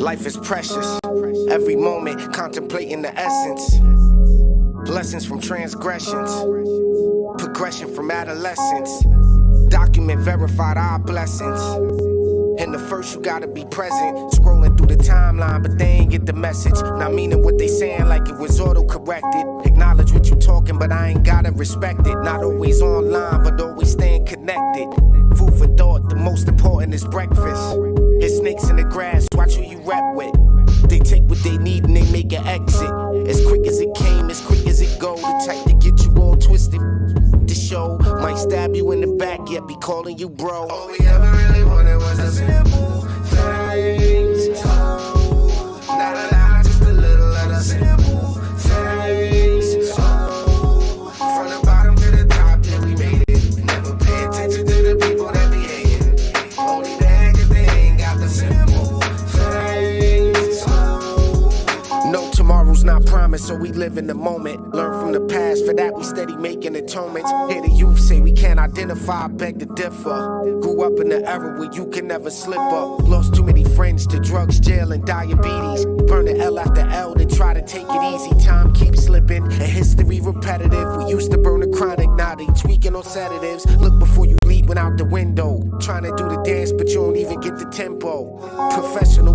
Life is precious. Every moment contemplating the essence. Lessons from transgressions. Progression from adolescence. Document verified our blessings. And the first you gotta be present. Scrolling through the timeline, but they ain't get the message. Not meaning what they saying like it was auto-corrected. Acknowledge what you talking, but I ain't gotta respect it. Not always online, but always staying connected. Food for thought, the most important is breakfast. There's snakes in the grass, watch who you rap with. They take what they need and they make an exit. As quick as it came, as quick as it go. The type to get you all twisted. The show might stab you in the back, yet be calling you bro. All we ever really wanted was a simple things. Not a lot, just a little of the simple things. From the bottom to the top, yeah, we made it. Never pay attention to the people that be hating. Only that cause they ain't got the simple things. No tomorrow's not promised, so we live in the moment. Learn from the past, for that we steady making atonements. Hear the youth say we can't identify, beg to differ. Grew up in the era where you can never slip up. Lost too many friends to drugs, jail, and diabetes. Burn the L after L, then try to take it easy. Time keeps slipping, and history repetitive. We used to burn the chronic, now they tweaking on sedatives. Look before you leap went out the window. Trying to do the dance, but you don't even get the tempo. Professional,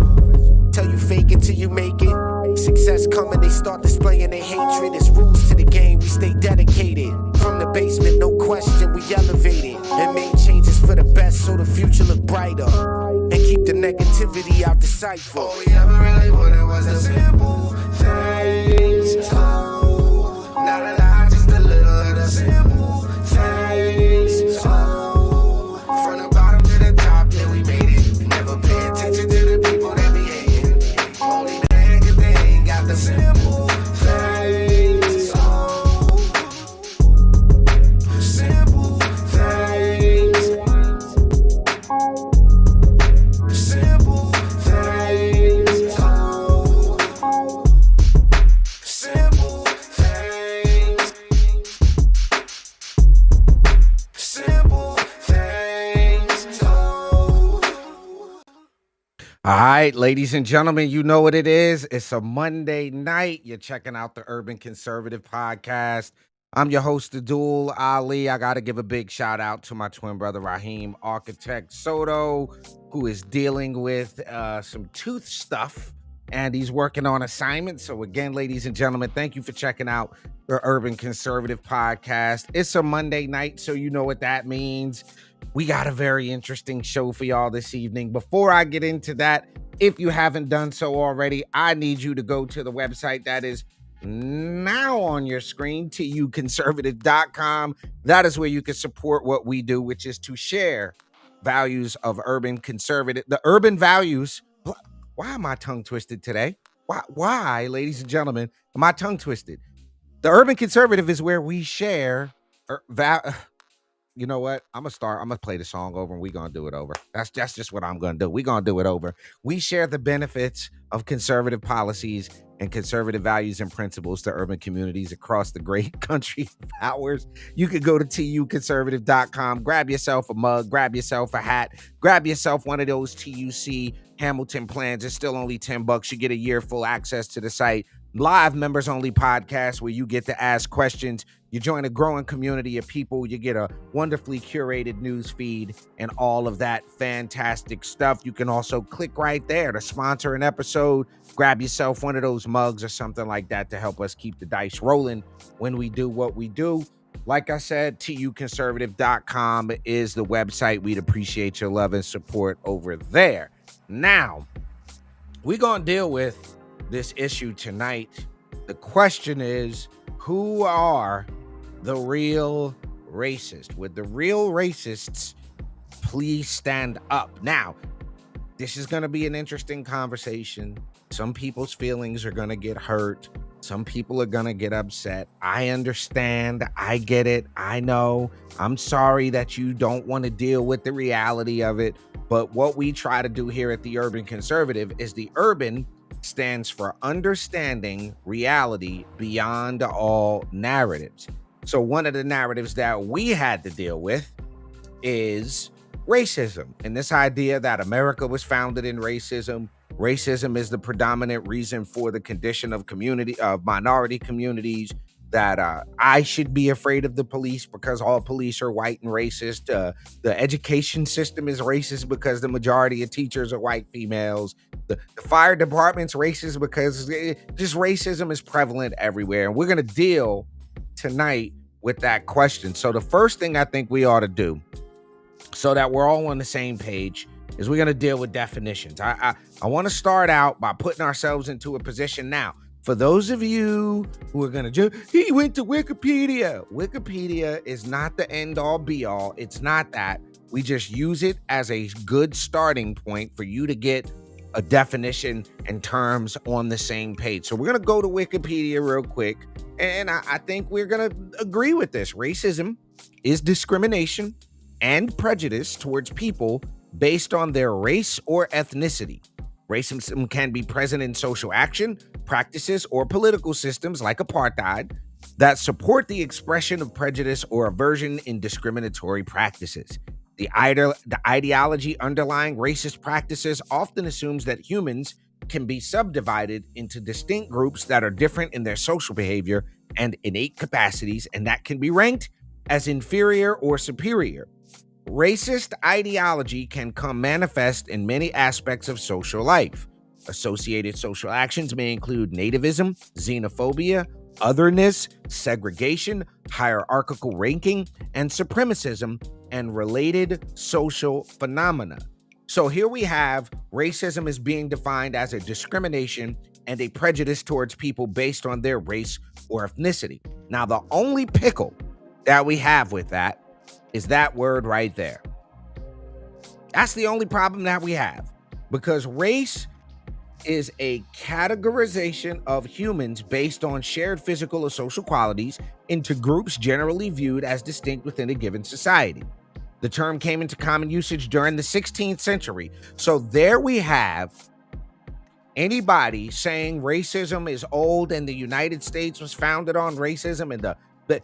tell you fake it till you make it. Success coming, they start displaying their hatred. It's rules to the game, we stay dedicated. From the basement, no question, we elevated. And made changes for the best so the future look brighter. And keep the negativity out the cypher. All we ever really wanted was a simple things. Not a lot, just a little of the simple things. From the bottom to the top, yeah, we made it. Never pay attention to the people that be hating. Only that cause they ain't got the simple things. Simple things. Simple things. Simple things. Simple things. All right, ladies and gentlemen, you know what it is. It's a Monday night. You're checking out the Urban Conservative Podcast. I'm your host, Abdul Ali. I got to give a big shout out to my twin brother, Raheem Architect Soto, who is dealing with some tooth stuff, and he's working on assignment. So again, ladies and gentlemen, thank you for checking out the Urban Conservative Podcast. It's a Monday night, so you know what that means. We got a very interesting show for y'all this evening. Before I get into that, if you haven't done so already, I need you to go to the website that is now on your screen, tuconservative.com. That is where you can support what we do, which is to share values of urban conservative, the urban values. Why am I tongue twisted today? Why, ladies and gentlemen, am I tongue twisted? The Urban Conservative is where we share you know what? I'm gonna play the song over and we're gonna do it over. That's just what I'm gonna do. We're gonna do it over. We share the benefits of conservative policies and conservative values and principles to urban communities across the great country of ours. You could go to tuconservative.com, grab yourself a mug, grab yourself a hat, grab yourself one of those TUC Hamilton plans. It's still only $10. You get a year full access to the site. Live members only podcast where you get to ask questions. You join a growing community of people. You get a wonderfully curated news feed and all of that fantastic stuff. You can also click right there to sponsor an episode. Grab yourself one of those mugs or something like that to help us keep the dice rolling when we do what we do. Like I said, tuconservative.com is the website. We'd appreciate your love and support over there. Now, we're going to deal with this issue tonight. The question is, who are the real racists? Would the real racists please stand up? Now, this is going to be an interesting conversation. Some people's feelings are going to get hurt. Some people are going to get upset. I understand. I get it. I know. I'm sorry that you don't want to deal with the reality of it. But what we try to do here at the Urban Conservative is the urban stands for understanding reality beyond all narratives. So one of the narratives that we had to deal with is racism, and this idea that America was founded in racism. Racism is the predominant reason for the condition of minority communities, that I should be afraid of the police because all police are white and racist. The education system is racist because the majority of teachers are white females. The fire department's racist because just racism is prevalent everywhere. And we're going to deal tonight with that question. So the first thing I think we ought to do, so that we're all on the same page, is we're going to deal with definitions. I want to start out by putting ourselves into a position now. For those of you who are going to he went to Wikipedia. Wikipedia is not the end all be all. It's not that. We just use it as a good starting point for you to get a definition and terms on the same page. So we're going to go to Wikipedia real quick. And I think we're going to agree with this. Racism is discrimination and prejudice towards people based on their race or ethnicity. Racism can be present in social action, practices, or political systems like apartheid that support the expression of prejudice or aversion in discriminatory practices. The ideology underlying racist practices often assumes that humans can be subdivided into distinct groups that are different in their social behavior and innate capacities, and that can be ranked as inferior or superior. Racist ideology can come manifest in many aspects of social life. Associated social actions may include nativism, xenophobia, otherness, segregation, hierarchical ranking, and supremacism, and related social phenomena. So here we have racism is being defined as a discrimination and a prejudice towards people based on their race or ethnicity. Now, the only pickle that we have with that is that word right there. That's the only problem that we have, because race is a categorization of humans based on shared physical or social qualities into groups generally viewed as distinct within a given society. The term came into common usage during the 16th century. So there we have anybody saying racism is old and the United States was founded on racism, and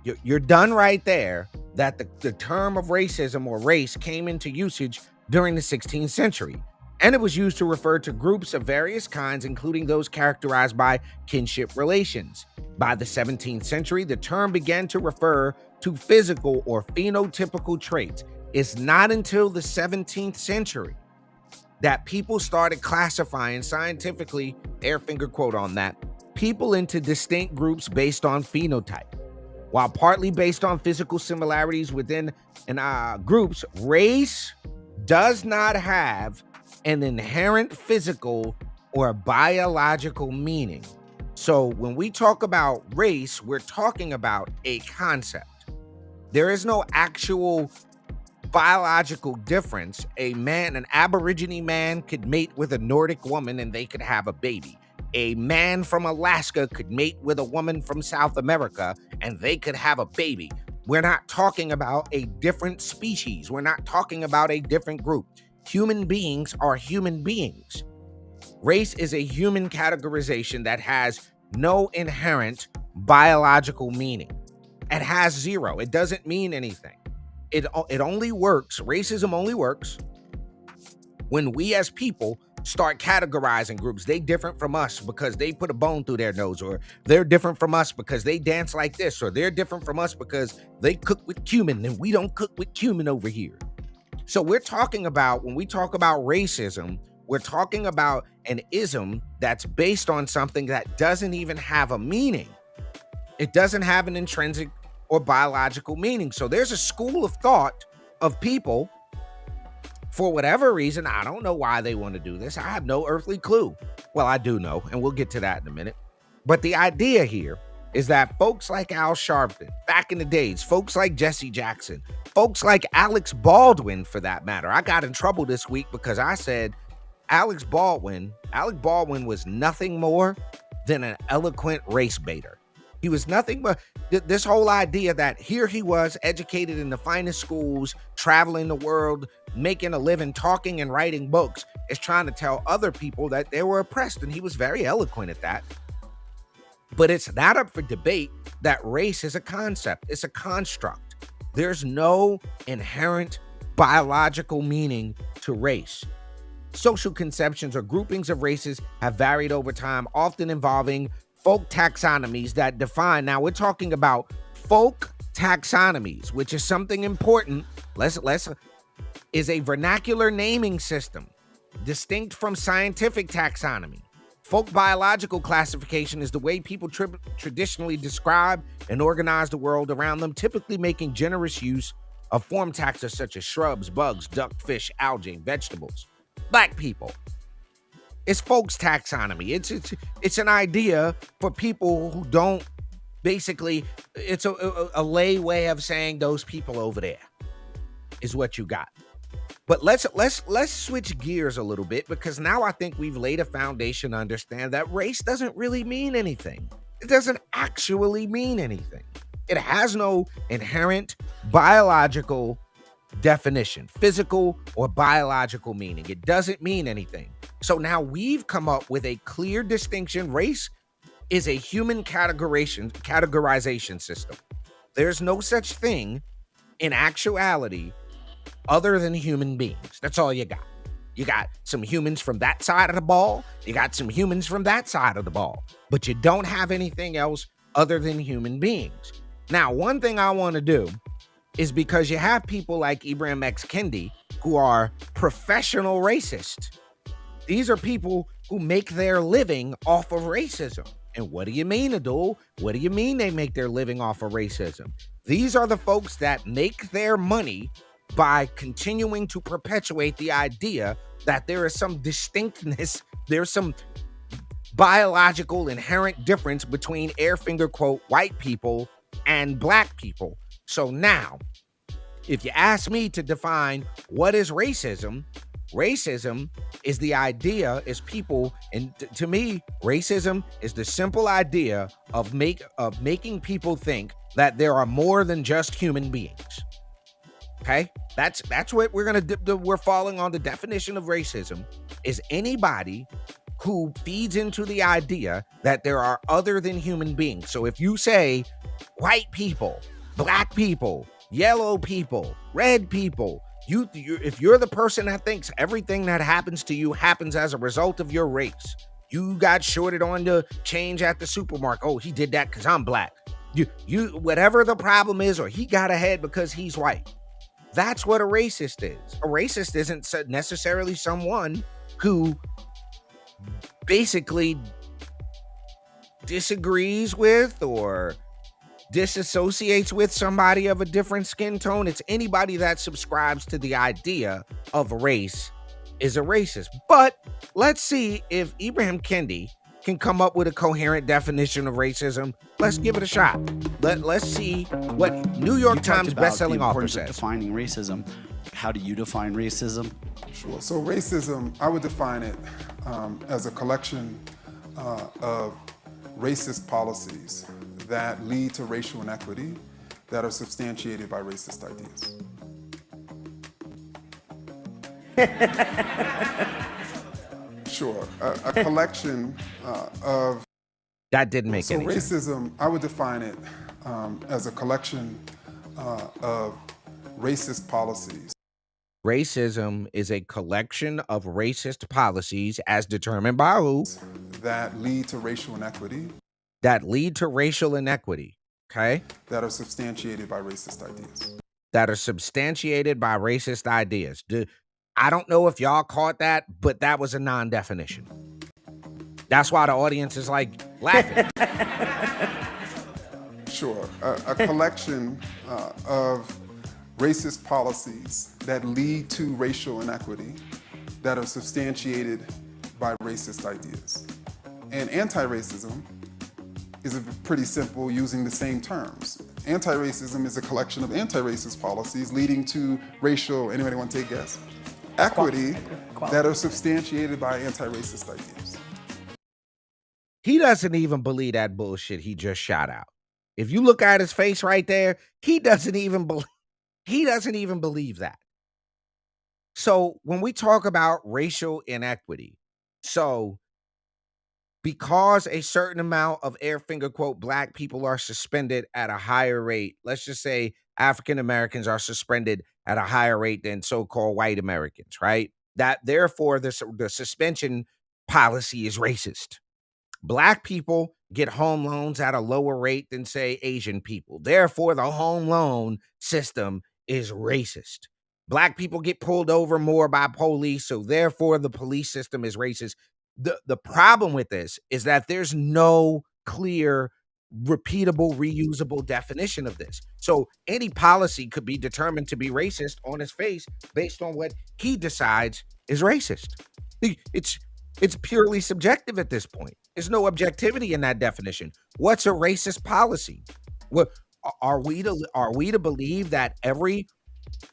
you're done right there, that the term of racism or race came into usage during the 16th century. And it was used to refer to groups of various kinds, including those characterized by kinship relations. By the 17th century, the term began to refer to physical or phenotypical traits. It's not until the 17th century that people started classifying scientifically, air finger quote on that, people into distinct groups based on phenotype. While partly based on physical similarities within groups, race does not have an inherent physical or biological meaning. So when we talk about race, we're talking about a concept. There is no actual biological difference. An Aborigine man could mate with a Nordic woman and they could have a baby. A man from Alaska could mate with a woman from South America and they could have a baby. We're not talking about a different species. We're not talking about a different group. Human beings are human beings. Race is a human categorization that has no inherent biological meaning. It has zero. It doesn't mean anything. It only works. Racism only works when we as people start categorizing groups. They different from us because they put a bone through their nose, or they're different from us because they dance like this, or they're different from us because they cook with cumin and we don't cook with cumin over here. So we're talking about, when we talk about racism, we're talking about an ism that's based on something that doesn't even have a meaning. It doesn't have an intrinsic or biological meaning. So there's a school of thought of people, for whatever reason, I don't know why they want to do this. I have no earthly clue. Well, I do know, and we'll get to that in a minute. But the idea here is that folks like Al Sharpton, back in the days, folks like Jesse Jackson, folks like Alex Baldwin, for that matter. I got in trouble this week because I said Alec Baldwin was nothing more than an eloquent race baiter. He was nothing but this whole idea that here he was, educated in the finest schools, traveling the world, making a living, talking and writing books, is trying to tell other people that they were oppressed. And he was very eloquent at that. But it's not up for debate that race is a concept. It's a construct. There's no inherent biological meaning to race. social conceptions or groupings of races have varied over time, often involving folk taxonomies that define. Now we're talking about folk taxonomies, which is something important. Let's is a vernacular naming system distinct from scientific taxonomy. Folk biological classification is the way people traditionally describe and organize the world around them, typically making generous use of form taxa such as shrubs, bugs, duck, fish, algae, and vegetables. Black people. It's folks taxonomy. It's an idea for people who don't basically, it's a lay way of saying those people over there is what you got. But let's switch gears a little bit, because now I think we've laid a foundation to understand that race doesn't really mean anything. It doesn't actually mean anything. It has no inherent biological definition, physical or biological meaning. It doesn't mean anything. So now we've come up with a clear distinction. Race is a human categorization system. There's no such thing in actuality other than human beings. That's all you got. You got some humans from that side of the ball. You got some humans from that side of the ball. But you don't have anything else other than human beings. Now, one thing I want to do is, because you have people like Ibram X. Kendi who are professional racists. These are people who make their living off of racism. And what do you mean, Abdul? What do you mean they make their living off of racism? These are the folks that make their money by continuing to perpetuate the idea that there is some distinctness, there's some biological inherent difference between air finger quote white people and black people. So now, if you ask me to define what is racism, racism is the idea, is people, and to me, racism is the simple idea of making people think that there are more than just human beings. Okay, that's what we're falling on. The definition of racism is anybody who feeds into the idea that there are other than human beings. So if you say white people, black people, yellow people, red people, if you're the person that thinks everything that happens to you happens as a result of your race, you got shorted on the change at the supermarket. Oh, he did that because I'm black. You whatever the problem is, or he got ahead because he's white. That's what a racist is. A racist isn't necessarily someone who basically disagrees with or disassociates with somebody of a different skin tone. It's anybody that subscribes to the idea of race is a racist. But let's see if Ibram Kendi can come up with a coherent definition of racism. Let's give it a shot. Let's see what New York Times bestselling author says. Defining racism. How do you define racism? Sure. So racism, I would define it as a collection of racist policies that lead to racial inequity that are substantiated by racist ideas. Sure. A collection of... That didn't make any sense. So racism, I would define it as a collection of racist policies. Racism is a collection of racist policies as determined by who? That lead to racial inequity. That lead to racial inequity, okay? That are substantiated by racist ideas. That are substantiated by racist ideas. I don't know if y'all caught that, but that was a non-definition. That's why the audience is like laughing. Sure. A collection of racist policies that lead to racial inequity that are substantiated by racist ideas. And anti-racism is pretty simple, using the same terms. Anti-racism is a collection of anti-racist policies leading to racial, anybody want to take a guess? Equity that are substantiated by anti-racist ideas. He doesn't even believe that bullshit he just shot out. If you look at his face right there, he doesn't even believe that. So when we talk about racial inequity, so because a certain amount of air finger quote black people are suspended at a higher rate, let's just say African Americans are suspended at a higher rate than so-called white Americans, right? that therefore the suspension policy is racist. Black people get home loans at a lower rate than, say, Asian people. Therefore, the home loan system is racist. Black people get pulled over more by police, so therefore the police system is racist. The problem with this is that there's no clear, repeatable, reusable definition of this. So any policy could be determined to be racist on its face based on what he decides is racist. It's purely subjective at this point. There's no objectivity in that definition. What's a racist policy? What are we to believe that every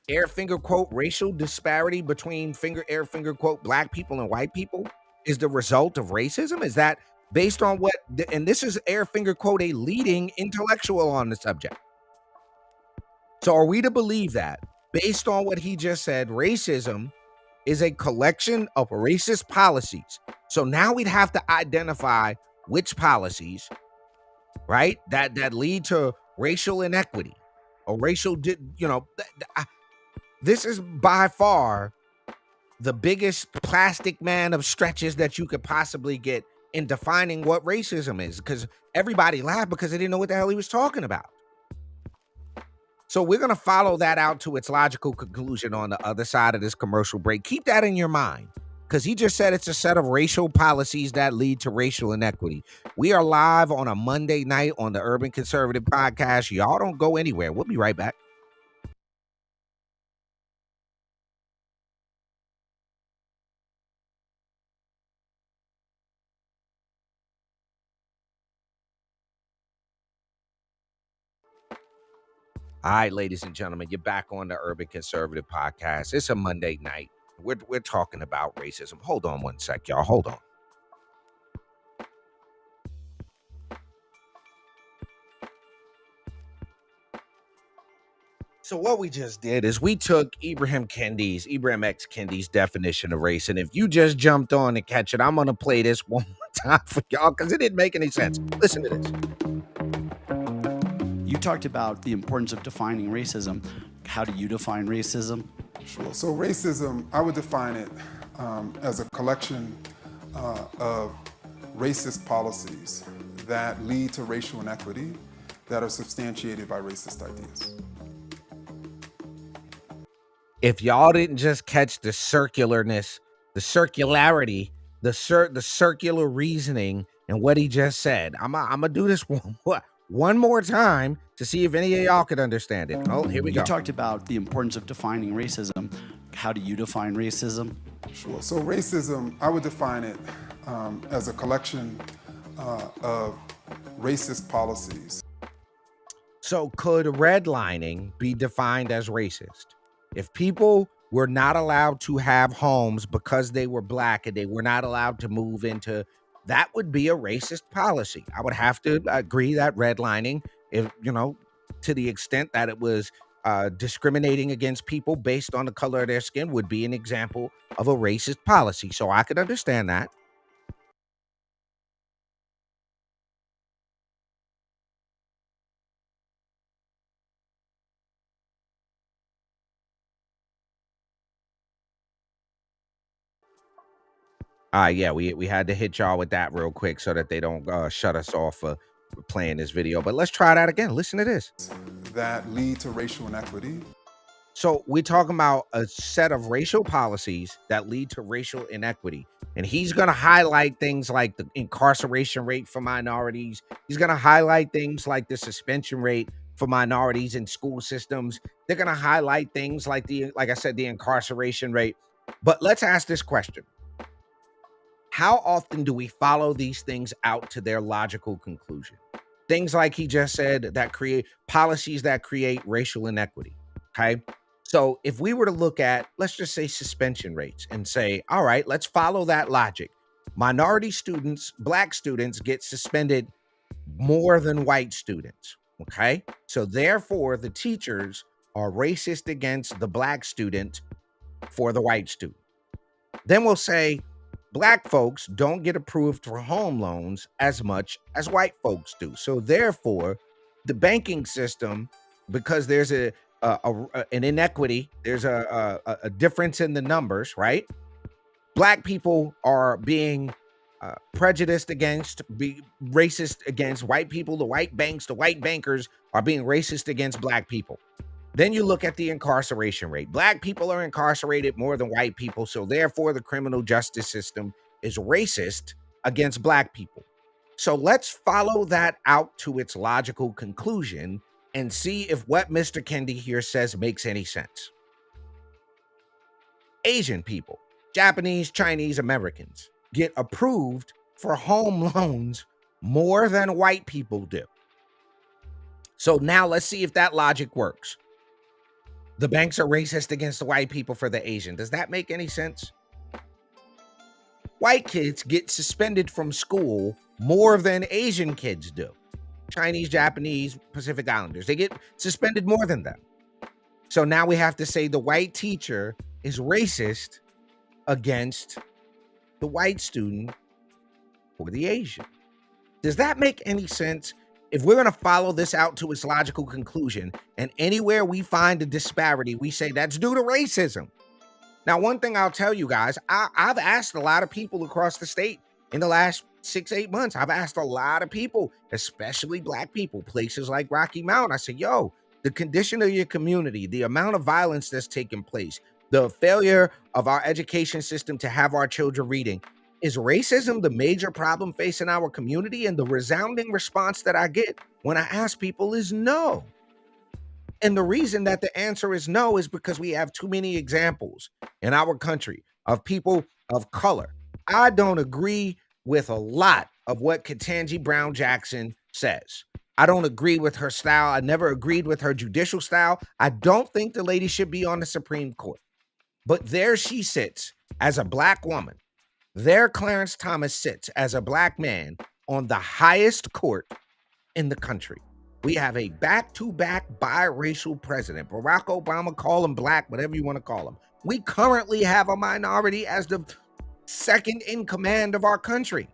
air finger quote racial disparity between air finger quote black people and white people is the result of racism? Is that based on what? And this is air finger quote a leading intellectual on the subject. So are we to believe that based on what he just said, racism is a collection of racist policies? So now we'd have to identify which policies, right, that lead to racial inequity or racial, this is by far the biggest plastic man of stretches that you could possibly get in defining what racism is, because everybody laughed because they didn't know what the hell he was talking about. So we're going to follow that out to its logical conclusion on the other side of this commercial break. Keep that in your mind, because he just said it's a set of racial policies that lead to racial inequity. We are live on a Monday night on the Urban Conservative Podcast. Y'all don't go anywhere. We'll be right back. All right, ladies and gentlemen, you're back on the Urban Conservative Podcast. It's a Monday night. We're talking about racism. Hold on one sec, y'all. Hold on. So what we just did is we took Ibram X. Kendi's definition of race. And if you just jumped on to catch it, I'm going to play this one more time for y'all because it didn't make any sense. Listen to this. You talked about the importance of defining racism. How do you define racism? Sure. So racism, I would define it as a collection of racist policies that lead to racial inequity that are substantiated by racist ideas. If y'all didn't just catch the circularness, the circularity, the circular reasoning and what he just said, I'm gonna do this one more time to see if any of y'all could understand it. Oh, here we go. You talked about the importance of defining racism. How do you define racism? Sure. So racism, I would define it as a collection of racist policies. So could redlining be defined as racist? If people were not allowed to have homes because they were black and they were not allowed to move into, that would be a racist policy. I would have to agree that redlining, if to the extent that it was discriminating against people based on the color of their skin, would be an example of a racist policy. So I could understand that. Yeah, we had to hit y'all with that real quick so that they don't shut us off for playing this video. But let's try that again. Listen to this. That lead to racial inequity. So we're talking about a set of racial policies that lead to racial inequity. And he's going to highlight things like the incarceration rate for minorities. He's going to highlight things like the suspension rate for minorities in school systems. They're going to highlight things like like I said, the incarceration rate. But let's ask this question. How often do we follow these things out to their logical conclusion? Things like he just said that create policies that create racial inequity. Okay. So if we were to look at, let's just say, suspension rates and say, all right, let's follow that logic. Minority students, black students get suspended more than white students. Okay. So therefore, the teachers are racist against the black student for the white student. Then we'll say, black folks don't get approved for home loans as much as white folks do. So therefore, the banking system, because there's an inequity, there's a difference in the numbers, right? Black people are being prejudiced against, be racist against white people. The white banks, the white bankers are being racist against black people. Then you look at the incarceration rate. Black people are incarcerated more than white people, so therefore the criminal justice system is racist against black people. So let's follow that out to its logical conclusion and see if what Mr. Kendi here says makes any sense. Asian people, Japanese, Chinese, Americans get approved for home loans more than white people do. So now let's see if that logic works. The banks are racist against the white people for the Asian. Does that make any sense? White kids get suspended from school more than Asian kids do. Chinese, Japanese, Pacific Islanders, they get suspended more than them. So now we have to say the white teacher is racist against the white student or the Asian. Does that make any sense? If we're going to follow this out to its logical conclusion, and anywhere we find a disparity, we say that's due to racism. Now, one thing I'll tell you guys, I've asked a lot of people across the state in the last 6-8 months. I've asked a lot of people, especially black people, places like Rocky Mount. I said, yo, the condition of your community, the amount of violence that's taking place, the failure of our education system to have our children reading. Is racism the major problem facing our community? And the resounding response that I get when I ask people is no. And the reason that the answer is no is because we have too many examples in our country of people of color. I don't agree with a lot of what Ketanji Brown Jackson says. I don't agree with her style. I never agreed with her judicial style. I don't think the lady should be on the Supreme Court. But there she sits as a black woman. There Clarence Thomas sits as a black man on the highest court in the country. We have a back-to-back biracial president. Barack Obama, call him black, whatever you want to call him. We currently have a minority as the second in command of our country.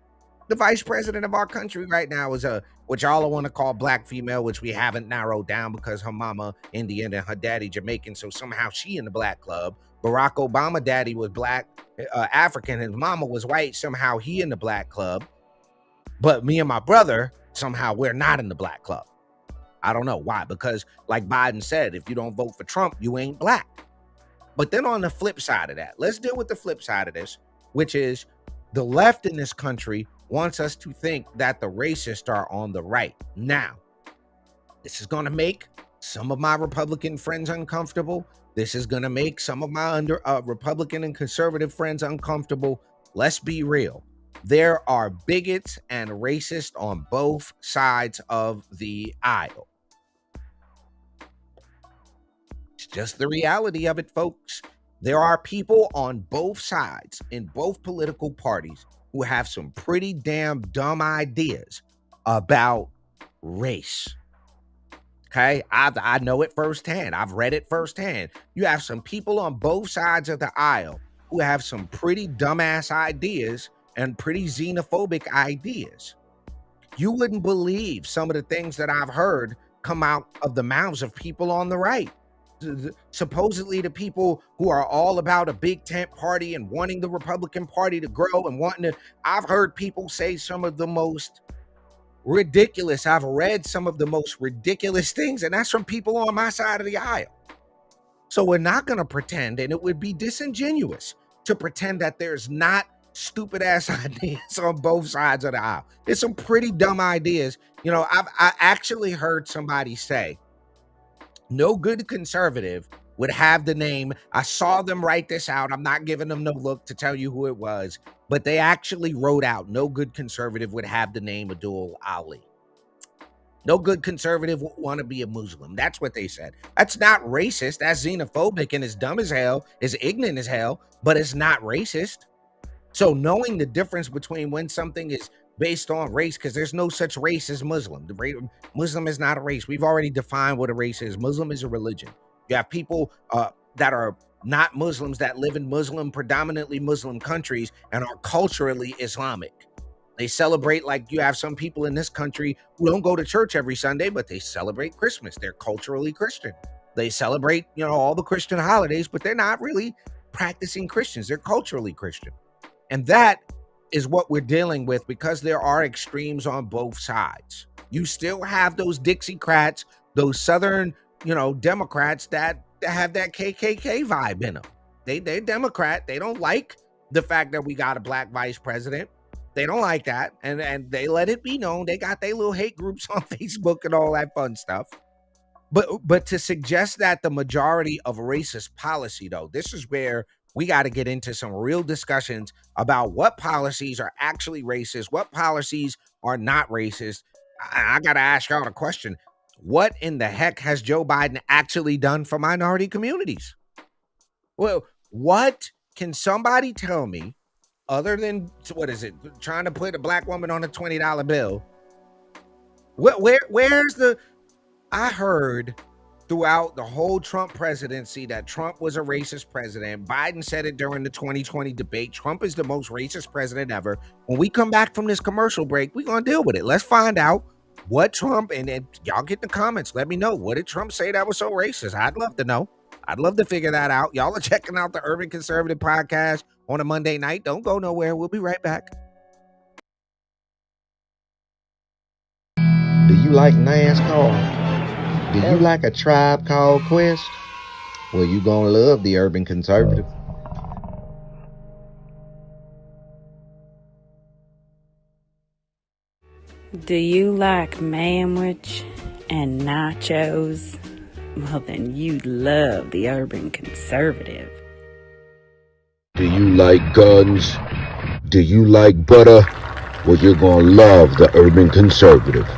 The vice president of our country right now is which y'all want to call black female, which we haven't narrowed down because her mama Indian and her daddy Jamaican, so somehow she in the black club. Barack Obama daddy was black, African, his mama was white, somehow he in the black club. But me and my brother, somehow we're not in the black club. I don't know why, because like Biden said, if you don't vote for Trump, you ain't black. But then on the flip side of that, let's deal with the flip side of this, which is the left in this country wants us to think that the racists are on the right. Now, this is going to make some of my Republican friends uncomfortable. This is going to make some of my Republican and conservative friends uncomfortable. Let's be real. There are bigots and racists on both sides of the aisle. It's just the reality of it, folks. There are people on both sides in both political parties who have some pretty damn dumb ideas about race. Okay, I know it firsthand. I've read it firsthand. You have some people on both sides of the aisle who have some pretty dumbass ideas and pretty xenophobic ideas. You wouldn't believe some of the things that I've heard come out of the mouths of people on the right. Supposedly the people who are all about a big tent party and wanting the Republican Party to grow and wanting to, I've heard people say some of the most ridiculous, I've read some of the most ridiculous things, and that's from people on my side of the aisle. So we're not going to pretend, and it would be disingenuous to pretend that there's not stupid ass ideas on both sides of the aisle. There's some pretty dumb ideas. You know, I actually heard somebody say, no good conservative would have the name. I saw them write this out. I'm not giving them no look to tell you who it was, but they actually wrote out no good conservative would have the name Abdul Ali. No good conservative would want to be a Muslim. That's what they said. That's not racist. That's xenophobic and it's dumb as hell, it's ignorant as hell, but it's not racist. So knowing the difference between when something is based on race, because there's no such race as Muslim. Muslim is not a race. We've already defined what a race is. Muslim is a religion. You have people that are not Muslims that live in predominantly Muslim countries and are culturally Islamic. They celebrate, like you have some people in this country who don't go to church every Sunday, but they celebrate Christmas. They're culturally Christian. They celebrate, all the Christian holidays, but they're not really practicing Christians. They're culturally Christian. And that is what we're dealing with because there are extremes on both sides. You still have those Dixiecrats, those Southern, Democrats that have that KKK vibe in them. They're Democrat. They don't like the fact that we got a black vice president. They don't like that. And they let it be known. They got their little hate groups on Facebook and all that fun stuff. But to suggest that the majority of racist policy, though, this is where we got to get into some real discussions about what policies are actually racist, what policies are not racist. I got to ask y'all a question. What in the heck has Joe Biden actually done for minority communities? Well, what can somebody tell me other than, what is it, trying to put a black woman on a $20 bill? Where's the... I heard throughout the whole Trump presidency that Trump was a racist president. Biden said it during the 2020 debate. Trump is the most racist president ever. When we come back from this commercial break, we're going to deal with it. Let's find out what Trump, and y'all get in the comments. Let me know. What did Trump say that was so racist? I'd love to know. I'd love to figure that out. Y'all are checking out the Urban Conservative Podcast on a Monday night. Don't go nowhere. We'll be right back. Do you like NASCAR? Do you like a Tribe Called Quest? Well, you gonna love the Urban Conservative. Do you like manwich and nachos? Well, then you love the Urban Conservative. Do you like guns? Do you like butter? Well, you're gonna love the Urban Conservative.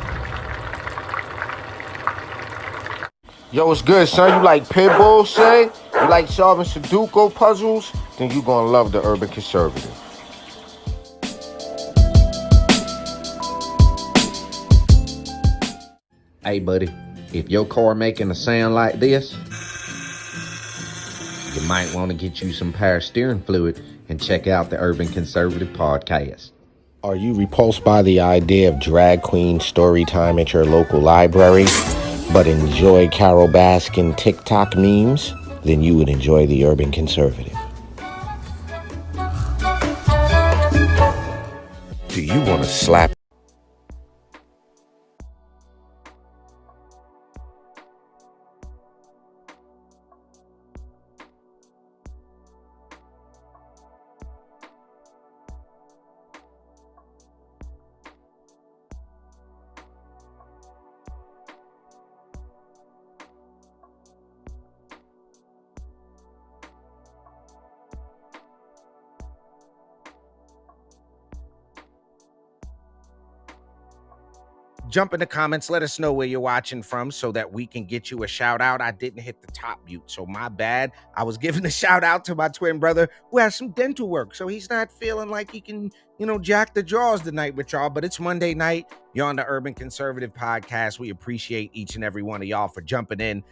Yo, what's good, son? You like Pitbull, say? You like solving Sudoku puzzles? Then you gonna love the Urban Conservative. Hey, buddy, if your car making a sound like this, you might want to get you some power steering fluid and check out the Urban Conservative Podcast. Are you repulsed by the idea of drag queen story time at your local library, but enjoy Carol Baskin TikTok memes? Then you would enjoy the Urban Conservative. Do you want to slap? Jump in the comments. Let us know where you're watching from so that we can get you a shout out. I didn't hit the top mute, so my bad. I was giving a shout out to my twin brother who has some dental work, so he's not feeling like he can, jack the jaws tonight with y'all. But it's Monday night. You're on the Urban Conservative Podcast. We appreciate each and every one of y'all for jumping in.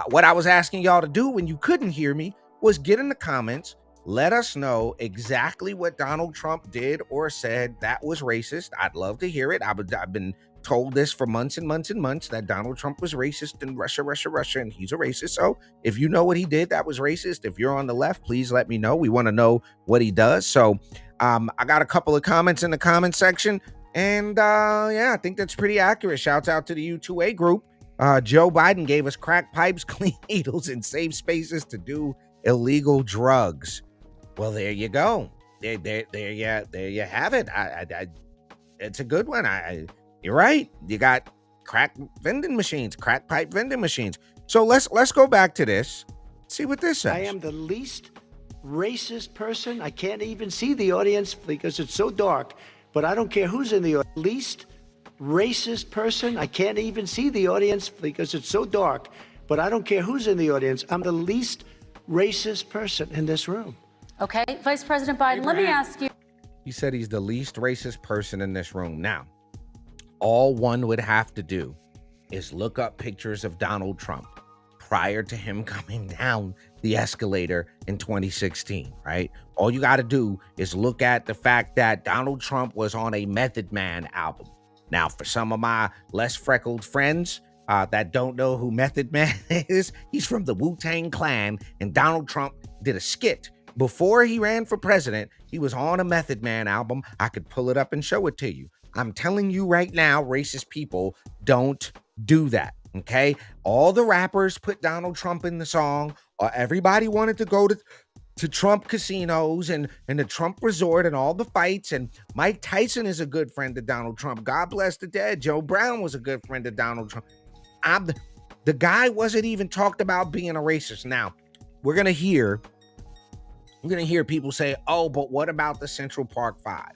What I was asking y'all to do when you couldn't hear me was get in the comments. Let us know exactly what Donald Trump did or said that was racist. I'd love to hear it. I've been told this for months and months and months that Donald Trump was racist and Russia, and he's a racist. So if you know what he did that was racist, if you're on the left, please let me know. We want to know what he does. So I got a couple of comments in the comment section, and I think that's pretty accurate. Shouts out to the U2A group. Joe Biden gave us crack pipes, clean needles, and safe spaces to do illegal drugs. Well, there you go. There you have it. It's a good one. You're right. You got crack pipe vending machines. So let's go back to this. See what this says. I am the least racist person. I can't even see the audience because it's so dark, but I don't care who's in the audience. Least racist person. I can't even see the audience because it's so dark, but I don't care who's in the audience. I'm the least racist person in this room. Okay, Vice President Biden, let me ask you. He said he's the least racist person in this room. Now, all one would have to do is look up pictures of Donald Trump prior to him coming down the escalator in 2016, right? All you got to do is look at the fact that Donald Trump was on a Method Man album. Now, for some of my less freckled friends that don't know who Method Man is, he's from the Wu-Tang Clan, and Donald Trump did a skit Before he ran for president, he was on a Method Man album. I could pull it up and show it to you. I'm telling you right now, racist people don't do that, okay? All the rappers put Donald Trump in the song, or everybody wanted to go to Trump casinos and the Trump resort and all the fights. And Mike Tyson is a good friend of Donald Trump. God bless the dead. Joe Brown was a good friend of Donald Trump. The guy wasn't even talked about being a racist. Now, we're gonna hear people say, oh, but what about the Central Park Five?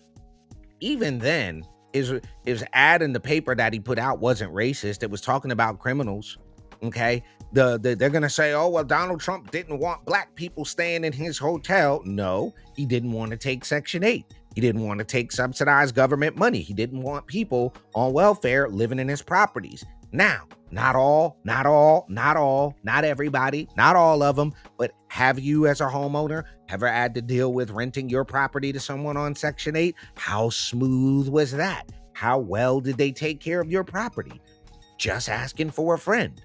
Even then, his ad in the paper that he put out wasn't racist. It was talking about criminals. Okay. They're gonna say, oh, well, Donald Trump didn't want black people staying in his hotel. No, he didn't want to take Section 8. He didn't want to take subsidized government money. He didn't want people on welfare living in his properties. Now, not everybody, not all of them, but have you as a homeowner ever had to deal with renting your property to someone on Section 8? How smooth was that? How well did they take care of your property? Just asking for a friend.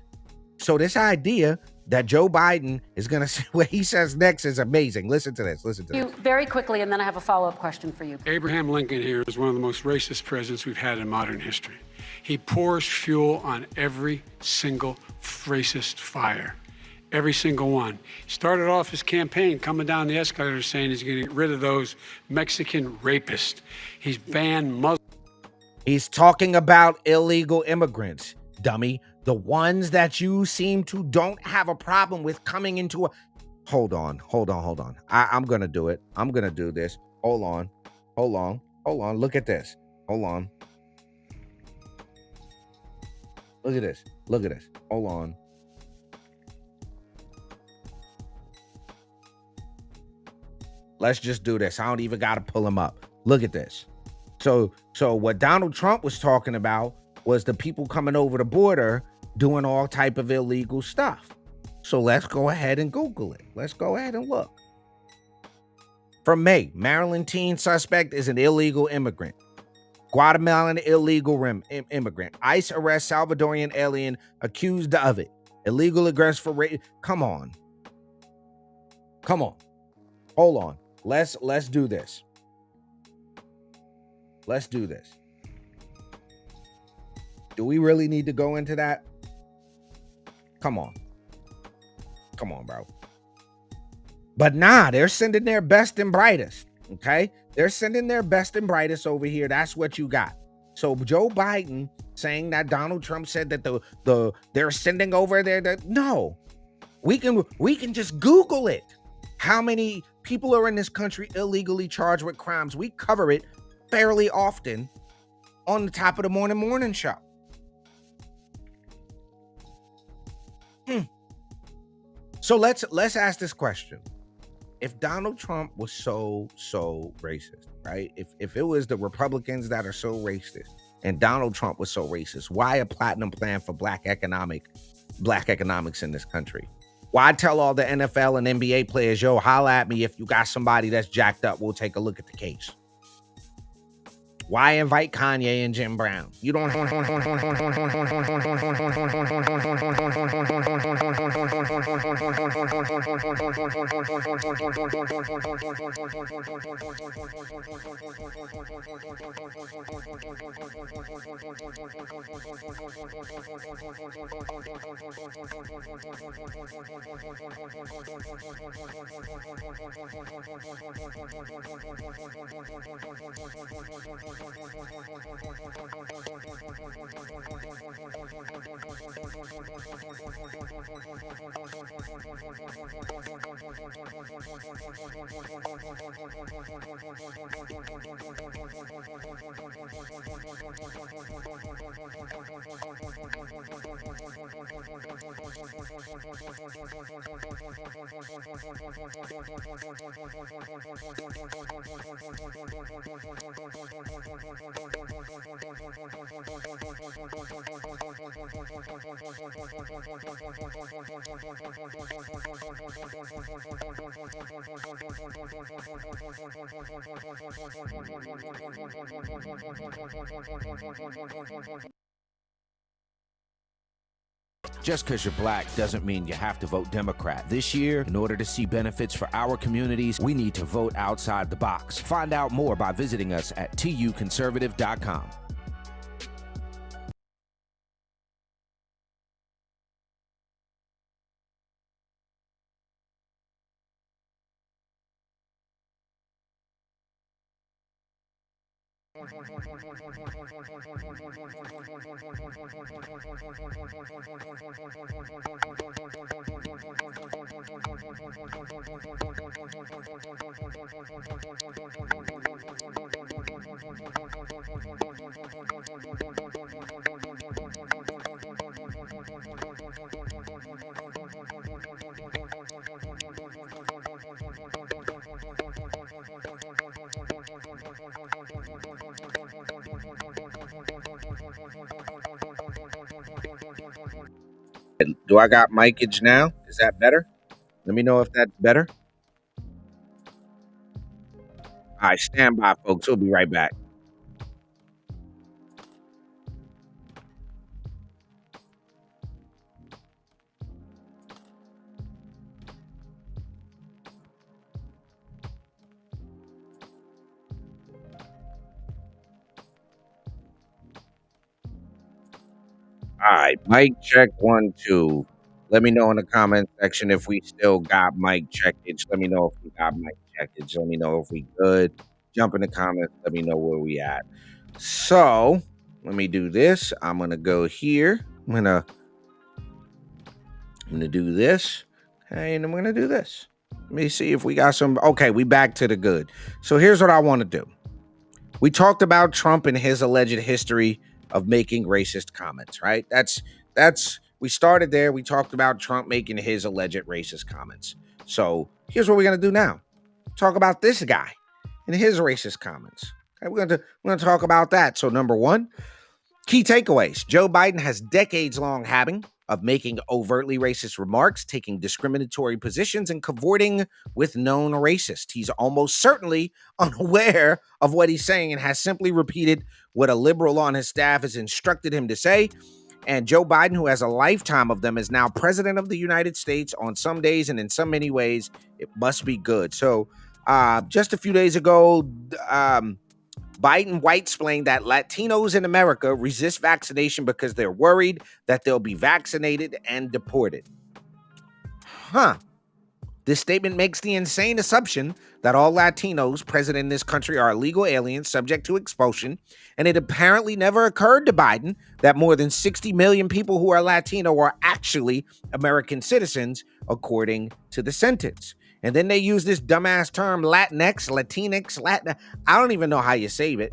So this idea that Joe Biden is going to say what he says next is amazing. Listen to this. You very quickly, and then I have a follow-up question for you. Abraham Lincoln here is one of the most racist presidents we've had in modern history. He pours fuel on every single racist fire, every single one. He started off his campaign coming down the escalator saying he's going to get rid of those Mexican rapists. He's banned Muslims. He's talking about illegal immigrants, dummy. The ones that you seem to don't have a problem with coming into a... Hold on. I'm going to do it. I'm going to do this. Hold on. Look at this. Hold on. Look at this. Hold on. Let's just do this. I don't even got to pull him up. Look at this. So what Donald Trump was talking about was the people coming over the border doing all type of illegal stuff. So let's go ahead and Google it. Let's go ahead and look. From May, Maryland teen suspect is an illegal immigrant. Guatemalan illegal immigrant. ICE arrests Salvadorian alien accused of it. Illegal arrest for rape. Come on. Hold on. Let's do this. Do we really need to go into that? Come on, bro. But nah, they're sending their best and brightest, okay? They're sending their best and brightest over here. That's what you got. So Joe Biden saying that Donald Trump said that they're sending over there. No, we can just Google it. How many people are in this country illegally charged with crimes? We cover it fairly often on the Top of the Morning show. So let's ask this question. If Donald Trump was so racist, right? If it was the Republicans that are so racist and Donald Trump was so racist, why a platinum plan for black economics in this country? Why tell all the NFL and NBA players, yo, holla at me if you got somebody that's jacked up, we'll take a look at the case? Why invite Kanye and Jim Brown? You don't. Just because you're black doesn't mean you have to vote Democrat. This year, in order to see benefits for our communities, we need to vote outside the box. Find out more by visiting us at tuconservative.com. Do I got micage now? Is that better? Let me know if that's better. All right, stand by, folks. We'll be right back. All right, mic check 1, 2. Let me know in the comment section if we still got mic checkage. Let me know if we got mic checkage. Let me know if we good. Jump in the comments. Let me know where we at. So let me do this. I'm gonna go here. I'm gonna do this. Okay, and I'm gonna do this. Let me see if we got some. Okay, we back to the good. So here's what I want to do. We talked about Trump and his alleged history of making racist comments, right? We started there. We talked about Trump making his alleged racist comments. So here's what we're gonna do now. Talk about this guy and his racist comments. Okay, we're gonna talk about that. So number one, key takeaways. Joe Biden has decades-long habit of making overtly racist remarks, taking discriminatory positions, and cavorting with known racists. He's almost certainly unaware of what he's saying and has simply repeated what a liberal on his staff has instructed him to say. And Joe Biden, who has a lifetime of them, is now president of the United States on some days, and in so many ways, it must be good. So just a few days ago, Biden white-splained that Latinos in America resist vaccination because they're worried that they'll be vaccinated and deported. This statement makes the insane assumption that all Latinos present in this country are illegal aliens subject to expulsion, and it apparently never occurred to Biden that more than 60 million people who are Latino are actually American citizens, according to the sentence. And then they use this dumbass term Latinx, Latin. I don't even know how you say it.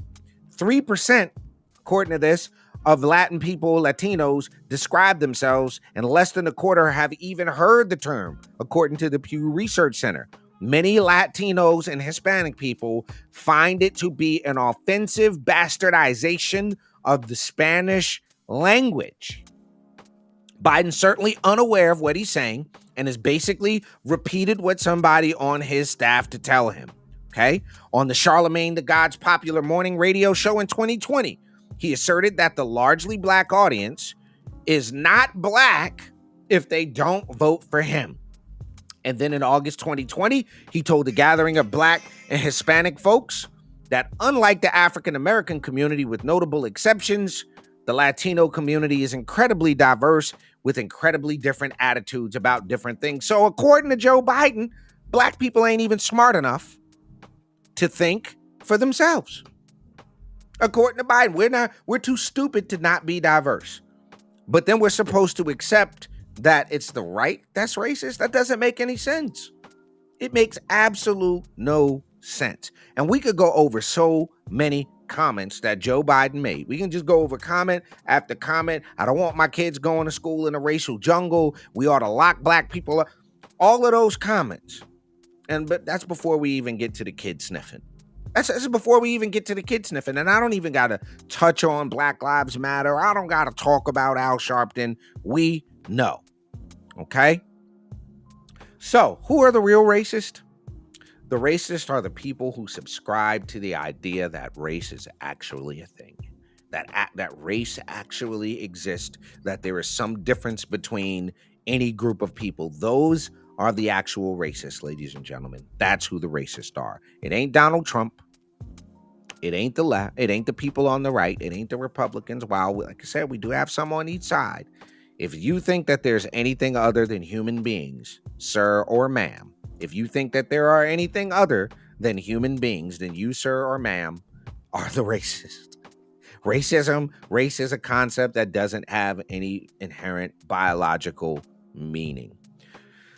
3%, according to this, of Latin people, Latinos, describe themselves, and less than a quarter have even heard the term, according to the Pew Research Center. Many Latinos and Hispanic people find it to be an offensive bastardization of the Spanish language. Biden's certainly unaware of what he's saying and has basically repeated what somebody on his staff to tell him. Okay? On the Charlemagne the God's popular morning radio show in 2020, he asserted that the largely black audience is not black if they don't vote for him. And then in August 2020, he told a gathering of black and Hispanic folks that unlike the African American community, with notable exceptions, the Latino community is incredibly diverse with incredibly different attitudes about different things. So according to Joe Biden, black people ain't even smart enough to think for themselves. According to Biden, we're too stupid to not be diverse. But then we're supposed to accept that it's the right that's racist. That doesn't make any sense. It makes absolute no sense. And we could go over so many comments that Joe Biden made. We can just go over comment after comment. I don't want my kids going to school in a racial jungle. We ought to lock black people up. All of those comments. But that's before we even get to the kid sniffing. That's before we even get to the kid sniffing. And I don't even got to touch on Black Lives Matter. I don't got to talk about Al Sharpton. We know. Okay? So, who are the real racists? The racists are the people who subscribe to the idea that race is actually a thing. that race actually exists, that there is some difference between any group of people. Those are the actual racists, ladies and gentlemen. That's who the racists are. It ain't Donald Trump. It ain't the left. It ain't the people on the right. It ain't the Republicans. While, like I said, we do have some on each side. If you think that there's anything other than human beings, sir or ma'am, if you think that there are anything other than human beings, then you, sir or ma'am, are the racist. Race is a concept that doesn't have any inherent biological meaning.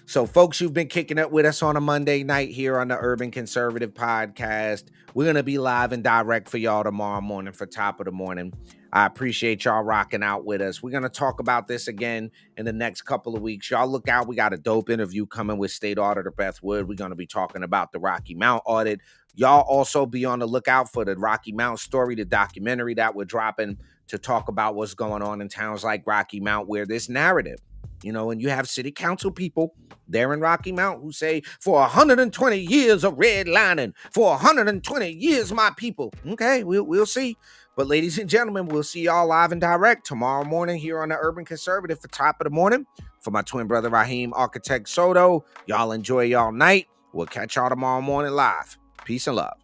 So, folks, you've been kicking it with us on a Monday night here on the Urban Conservative Podcast. We're going to be live and direct for y'all tomorrow morning for Top of the Morning. I appreciate y'all rocking out with us. We're going to talk about this again in the next couple of weeks. Y'all look out. We got a dope interview coming with State Auditor Beth Wood. We're going to be talking about the Rocky Mount audit. Y'all also be on the lookout for the Rocky Mount story, the documentary that we're dropping to talk about what's going on in towns like Rocky Mount, where this narrative, you know, and you have city council people there in Rocky Mount who say, for 120 years of redlining, for 120 years, my people. Okay, we'll see. But ladies and gentlemen, we'll see y'all live and direct tomorrow morning here on the Urban Conservative for Top of the Morning. For my twin brother, Raheem Architect Soto, y'all enjoy y'all night. We'll catch y'all tomorrow morning live. Peace and love.